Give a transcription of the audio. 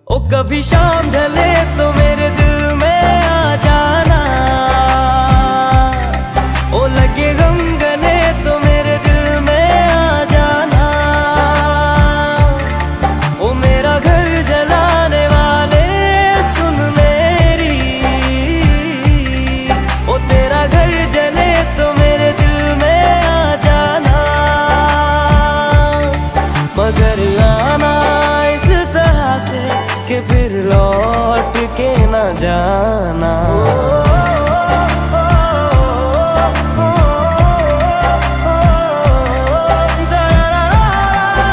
ओ कभी शाम ढले तो मेरे दिल में आ जाना, ओ लगे गम गले तो मेरे दिल में आ जाना। ओ मेरा घर जलाने वाले सुन मेरी, ओ तेरा घर जले तो मेरे दिल में आ जाना। मगर आना इस तरह से कि फिर लौट के न जाना।